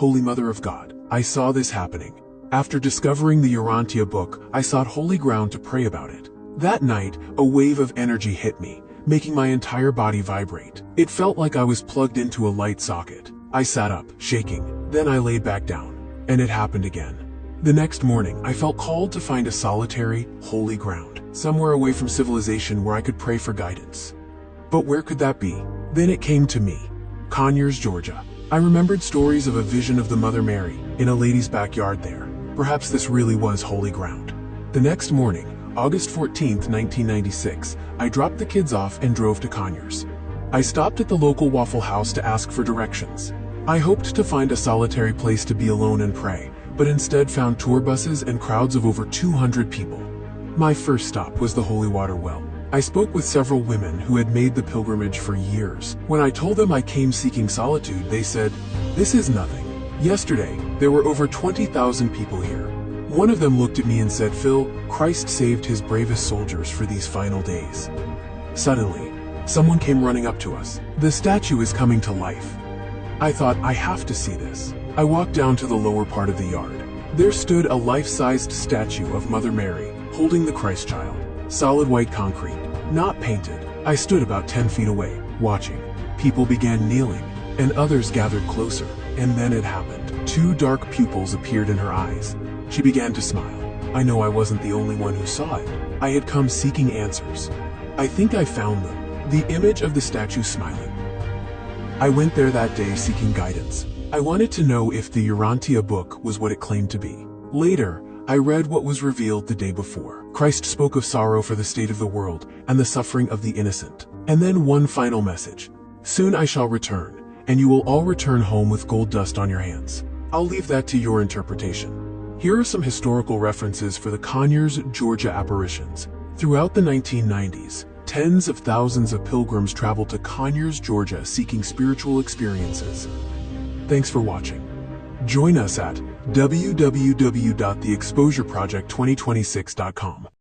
Holy Mother of God, I saw this happening. After discovering the Urantia Book, I sought holy ground to pray about it. That night, a wave of energy hit me, making my entire body vibrate. It felt like I was plugged into a light socket. I sat up, shaking. Then I laid back down. And it happened again. The next morning, I felt called to find a solitary, holy ground, somewhere away from civilization where I could pray for guidance. But where could that be? Then it came to me. Conyers, Georgia. I remembered stories of a vision of the Mother Mary in a lady's backyard there. Perhaps this really was holy ground. The next morning, August 14th, 1996, I dropped the kids off and drove to Conyers. I stopped at the local Waffle House to ask for directions. I hoped to find a solitary place to be alone and pray, but instead found tour buses and crowds of over 200 people. My first stop was the Holy Water Well. I spoke with several women who had made the pilgrimage for years. When I told them I came seeking solitude, they said, "This is nothing. Yesterday, there were over 20,000 people here." One of them looked at me and said, "Phil, Christ saved his bravest soldiers for these final days." Suddenly, someone came running up to us. "The statue is coming to life." I thought, I have to see this. I walked down to the lower part of the yard. There stood a life-sized statue of Mother Mary, holding the Christ child. Solid white concrete, not painted. I stood about 10 feet away, watching. People began kneeling, and others gathered closer. And then it happened. 2 dark pupils appeared in her eyes. She began to smile. I know I wasn't the only one who saw it. I had come seeking answers. I think I found them. The image of the statue smiling. I went there that day seeking guidance. I wanted to know if the Urantia Book was what it claimed to be. Later, I read what was revealed the day before. Christ spoke of sorrow for the state of the world and the suffering of the innocent. And then one final message. "Soon I shall return, and you will all return home with gold dust on your hands." I'll leave that to your interpretation. Here are some historical references for the Conyers, Georgia apparitions. Throughout the 1990s, tens of thousands of pilgrims traveled to Conyers, Georgia seeking spiritual experiences. Thanks for watching. Join us at www.theexposureproject2026.com.